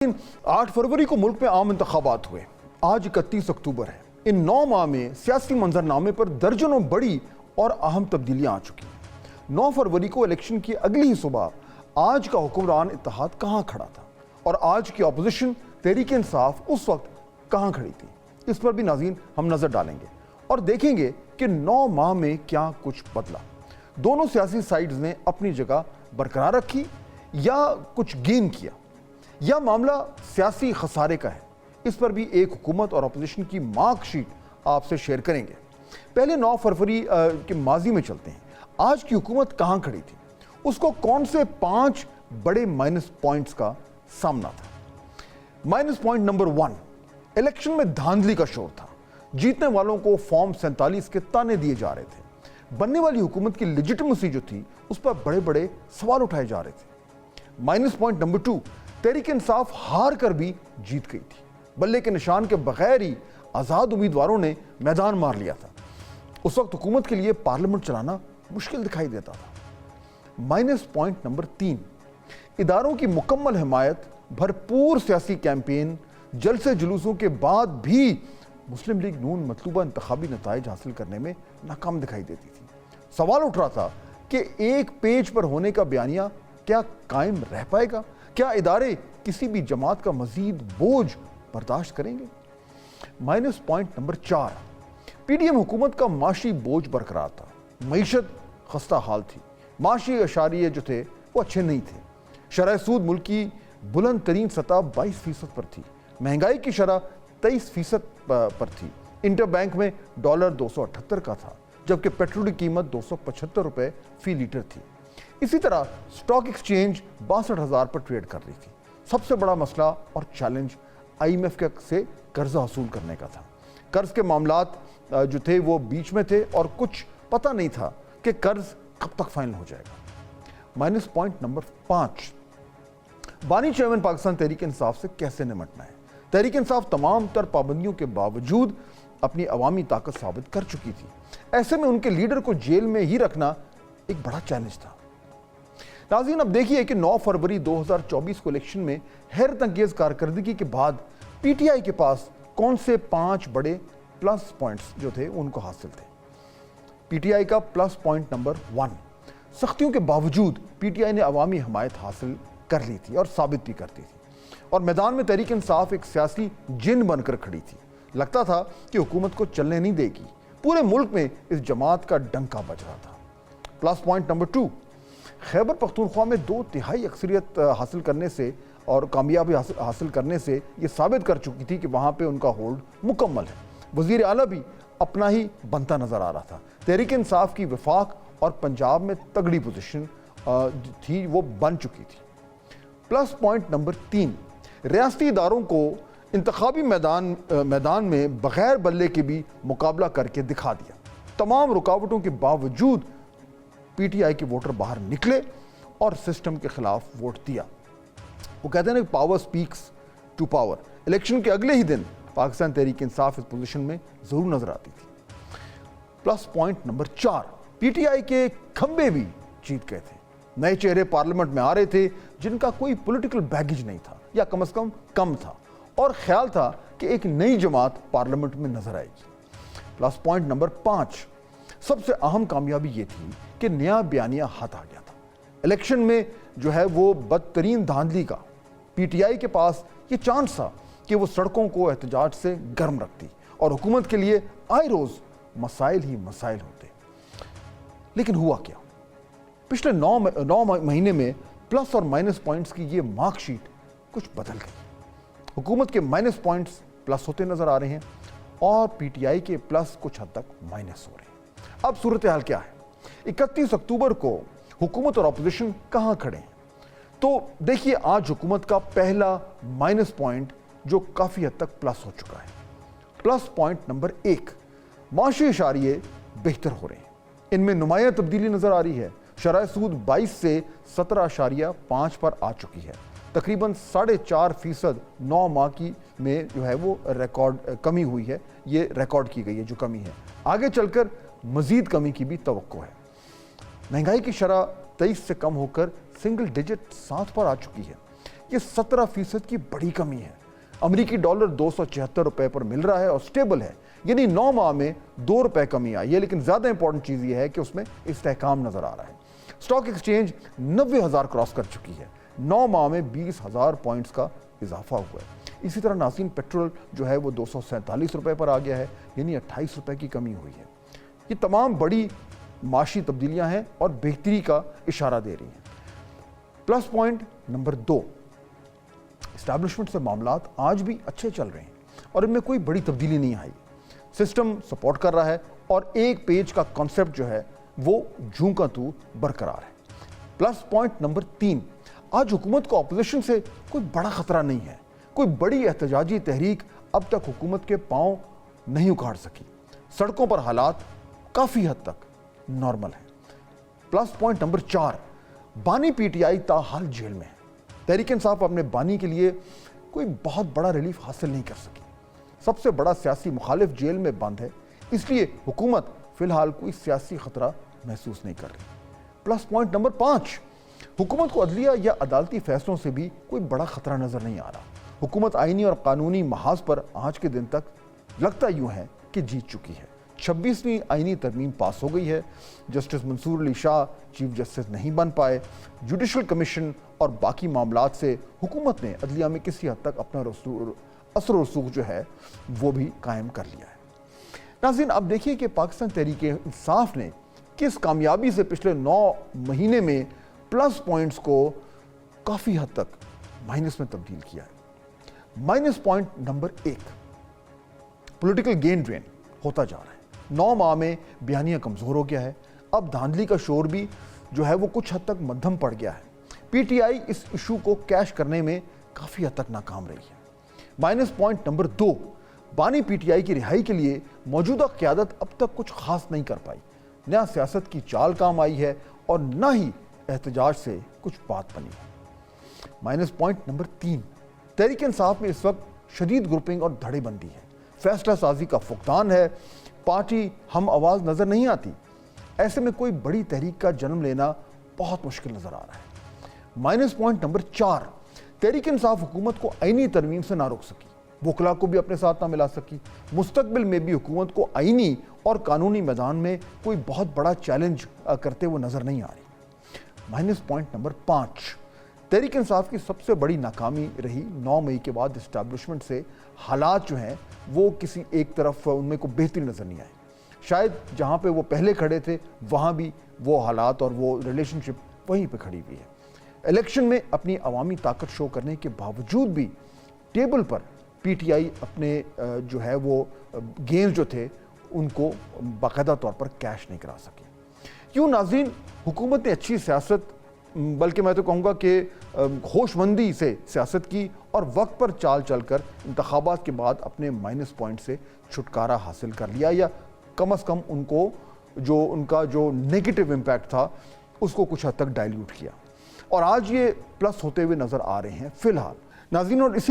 8 फरवरी को मुल्क में आम इंतखाबात हुए। आज 31 अक्टूबर है। इन 9 माह में सियासी मंजरनामे पर दर्जनों बड़ी और अहम तब्दीलियां आ चुकी हैं। 9 फरवरी को इलेक्शन की अगली ही सुबह आज का हुक्मरान इत्तेहाद कहां खड़ा था और आज की अपोजिशन तहरीक इंसाफ उस वक्त कहां खड़ी थी, इस पर भी नाज़रीन हम नजर डालेंगे और देखेंगे कि 9 माह में क्या कुछ बदला। दोनों सियासी साइड्स ने अपनी जगह बरकरार रखी या कुछ गेन किया, यह मामला सियासी खसारे का है। इस पर भी एक हुकूमत और अपोजिशन की मार्कशीट आपसे शेयर करेंगे। पहले 9 फरवरी के माजी में चलते हैं। आज की हुकूमत कहां खड़ी थी, उसको कौन से 5 बड़े माइनस पॉइंट्स का सामना था। माइनस पॉइंट नंबर 1, इलेक्शन में धांधली का शोर था। जीतने वालों को फॉर्म 47 के ताने दिए जा रहे थे। बनने वाली हुकूमत की लेजिटिमेसी जो थी उस पर बड़े बड़े सवाल उठाए जा रहे थे। Minus point number 2, Tehreek Insaf हार कर भी जीत गई थी। बल्ले के निशान के बगैर ही आज़ाद उम्मीदवारों ने मैदान मार लिया था। उस वक्त हुकूमत के लिए पार्लियामेंट चलाना मुश्किल दिखाई देता था। माइनस पॉइंट नंबर 3, इदारों की मुकम्मल हिमायत, भरपूर सियासी कैंपेन, जलसे जुलूसों के बाद भी मुस्लिम लीग नून मतलूबा इंतखाबी नताइज हासिल करने में नाकाम दिखाई देती थी। सवाल उठ रहा था कि एक पेज पर होने का बयानिया क्या कायम रह पाएगा? क्या इदारे किसी भी जमात का मजीद बोझ बर्दाश्त करेंगे? माइनस पॉइंट नंबर 4, पीडीएम हुकूमत का माशी बोझ बरकरार था। मईशत खस्ता हाल थी। माशी अशारिये जो थे वो अच्छे नहीं थे। शरह सूद मुल्क की बुलंद तरीन सतह 22% पर थी। महंगाई की शरह 23% पर थी। इंटर बैंक में डॉलर 278 का था, जबकि पेट्रोल की कीमत 275 रुपए फी लीटर थी। इसी तरह स्टॉक एक्सचेंज 62,000 पर ट्रेड कर रही थी। सबसे बड़ा मसला और चैलेंज IMF से कर्जा वसूल करने का था। कर्ज के मामलात जो थे वो बीच में थे और कुछ पता नहीं था कि कर्ज कब तक फाइनल हो जाएगा। माइनस पॉइंट नंबर 5, बानी चेयरमैन पाकिस्तान तहरीक इंसाफ से कैसे निमटना है। तहरीक इंसाफ तमाम तर पाबंदियों के बावजूद अपनी अवामी ताकत साबित कर चुकी थी। ऐसे में उनके लीडर को जेल में ही रखना एक बड़ा चैलेंज था। नाज़रीन, अब देखिए कि 9 फरवरी 2024 को इलेक्शन में हैरत अंगेज कारकर्दगी के बाद PTI के पास कौन से 5 बड़े प्लस पॉइंट्स जो थे उनको हासिल थे। PTI का प्लस पॉइंट नंबर 1, सख्तियों के बावजूद PTI ने अवामी हमायत हासिल कर ली थी और साबित भी करती थी। और मैदान में तहरीक इंसाफ एक सियासी जिन बनकर खड़ी थी। लगता था कि हुकूमत को चलने नहीं देगी। पूरे मुल्क में इस जमात का डंका बज रहा था। Plus point number 2, Khyber Pakhtunkhwa में 2/3 अक्सरियत हासिल करने से और कामयाबी हासिल करने से ये साबित कर चुकी थी कि वहाँ पे उनका होल्ड मुकम्मल है। वज़ीर आला भी अपना ही बनता नज़र आ रहा था। तहरीक इंसाफ की वफाक और पंजाब में तगड़ी पोजीशन थी, वो बन चुकी थी। प्लस पॉइंट नंबर 3, रियासती इदारों को इंतखाबी मैदान में बगैर बल्ले के भी मुकाबला करके दिखा दिया। तमाम रुकावटों के बावजूद PTI के वोटर बाहर निकले और सिस्टम के खिलाफ वोट दिया। वो कहते हैं ना, power speaks to power. Election के अगले ही दिन पाकिस्तान तहरीक इंसाफ इस पोजीशन में जरूर नजर आती थी। प्लस पॉइंट नंबर 4, PTI के खंबे भी जीत गए थे। नए चेहरे पार्लियामेंट में आ रहे थे जिनका कोई पॉलिटिकल बैगेज नहीं था या कम से कम था, और ख्याल था कि एक नई जमात पार्लियामेंट में नजर आएगी। प्लस पॉइंट नंबर 5, सबसे अहम कामयाबी ये थी कि नया बयानिया हाथ आ गया था। इलेक्शन में जो है वो बदतरीन धांधली का PTI के पास ये चांस था कि वो सड़कों को एहतजाज से गर्म रखती और हुकूमत के लिए आए रोज मसाइल ही मसाइल होते। लेकिन हुआ क्या? पिछले 9 महीने में प्लस और माइनस पॉइंट्स की ये मार्कशीट कुछ बदल गई। हुकूमत के माइनस पॉइंट्स प्लस होते नजर आ रहे हैं और PTI के प्लस कुछ हद तक माइनस हो रहे हैं। अब सूरत हाल क्या है? 31 अक्टूबर को हुकूमत और अपोजिशन कहां खड़े हैं? तो देखिए, आज हुकूमत का पहला माइनस पॉइंट जो काफी हद तक प्लस हो चुका है। प्लस पॉइंट नंबर 1, माशी इशारिये बेहतर हो रहे हैं। इनमें नुमाया तब्दीली नजर आ रही है। शरह सूद 22 से 17.5 पर आ चुकी है। तकरीबन 4.5% 9 माह की में जो है वो रिकॉर्ड कमी हुई है। ये रिकॉर्ड की गई है जो कमी है। आगे चलकर मजीद कमी की भी तवक्को है। महंगाई की शरह 23 से कम होकर सिंगल डिजिट 7 पर आ चुकी है। ये 17% की बड़ी कमी है। अमेरिकी डॉलर 276 रुपए पर मिल रहा है और स्टेबल है, यानी 9 माह में 2 रुपए कमी आई है। लेकिन ज्यादा इंपॉर्टेंट चीज ये है कि उसमें इस्तेहकाम नजर आ रहा है। स्टॉक एक्सचेंज 90,000 क्रॉस कर चुकी है, 9 माह में 20,000 पॉइंट्स का इजाफा हुआ है। इसी तरह नाज़रीन, पेट्रोल जो है वो 247 रुपए पर आ गया है, यानी 28 रुपए की कमी हुई है। ये तमाम बड़ी माशी तब्दीलियां हैं और बेहतरी का इशारा दे रही हैं। प्लस पॉइंट नंबर 2, एस्टैब्लिशमेंट से मामलात आज भी अच्छे चल रहे हैं और इनमें कोई बड़ी तब्दीली नहीं आई। सिस्टम सपोर्ट कर रहा है और एक पेज का कॉन्सेप्ट जो है वो जूं का तू बरकरार है। प्लस पॉइंट नंबर 3, आज हुकूमत को अपोजिशन से कोई बड़ा खतरा नहीं है। कोई बड़ी एहतजाजी तहरीक अब तक हुकूमत के पांव नहीं उखाड़ सकी। सड़कों पर हालात काफी हद तक नॉर्मल है। प्लस पॉइंट नंबर 4, बानी पीटीआई ताहाल जेल में है। तहरीक इंसाफ अपने बानी के लिए कोई बहुत बड़ा रिलीफ हासिल नहीं कर सकी। सबसे बड़ा सियासी मुखालिफ जेल में बंद है, इसलिए हुकूमत फिलहाल कोई सियासी खतरा महसूस नहीं कर रही। प्लस पॉइंट नंबर 5, हुकूमत को अदलिया या अदालती फैसलों से भी कोई बड़ा खतरा नजर नहीं आ रहा। हुकूमत आईनी और कानूनी महाज पर आज के दिन तक लगता यूं है कि जीत चुकी है। 26वीं आईनी तरमीम पास हो गई है। Justice Mansoor Ali Shah chief justice नहीं बन पाए। जुडिशल कमीशन और बाकी मामलात से हुकूमत ने अदलिया में किसी हद तक अपना असर और रसूख जो है वो भी कायम कर लिया है। नाज़रीन, अब देखिए कि पाकिस्तान तहरीक इंसाफ ने किस कामयाबी से पिछले 9 महीने में प्लस पॉइंट्स को काफ़ी हद तक माइनस में तब्दील किया है। Minus point number 1, political gain drain होता जा रहा है। 9 माह में बयानिया कमज़ोर हो गया है। अब धांधली का शोर भी जो है वो कुछ हद तक मध्यम पड़ गया है। पीटीआई इस इशू को कैश करने में काफ़ी हद तक नाकाम रही है। माइनस पॉइंट नंबर 2, बानी पीटीआई की रिहाई के लिए मौजूदा क़यादत अब तक कुछ खास नहीं कर पाई। न सियासत की चाल काम आई है और न ही एहतजाज से कुछ बात बनी है। Minus point number 3, Tehreek Insaf में इस वक्त शदीद ग्रुपिंग और धड़ेबंदी है। फैसला साजी का फुकदान है। पार्टी हम आवाज़ नज़र नहीं आती। ऐसे में कोई बड़ी तहरीक का जन्म लेना बहुत मुश्किल नज़र आ रहा है। Minus point number 4, Tehreek Insaf हुकूमत को आईनी तरमीम से ना रोक सकी, वकला को भी अपने साथ ना मिला सकी। मुस्तकबिल में भी हुकूमत को आईनी और कानूनी मैदान में कोई बहुत बड़ा चैलेंज करते हुए नज़र नहीं आ रही। Minus point number 5, Tehreek Insaf की सबसे बड़ी नाकामी रही 9 मई के बाद इस्टेब्लिशमेंट से हालात जो हैं वो किसी एक तरफ उनमें को बेहतरी नज़र नहीं आई। शायद जहाँ पे वो पहले खड़े थे वहाँ भी वो हालात और वो रिलेशनशिप वहीं पे खड़ी हुई है। इलेक्शन में अपनी अवामी ताकत शो करने के बावजूद भी टेबल पर पीटीआई अपने जो है वो गेंस जो थे उनको बाकायदा तौर पर कैश नहीं करा सके। यूँ नाज़रीन, हुकूमत ने अच्छी सियासत, बल्कि मैं तो कहूँगा कि होशमंदी से सियासत की और वक्त पर चाल चलकर इंतखाबात के बाद अपने माइनस पॉइंट से छुटकारा हासिल कर लिया, या कम अज़ कम उनको जो उनका जो नेगेटिव इम्पैक्ट था उसको कुछ हद तक डाइल्यूट किया और आज ये प्लस होते हुए नज़र आ रहे हैं फिलहाल नाज़रीन। और इसी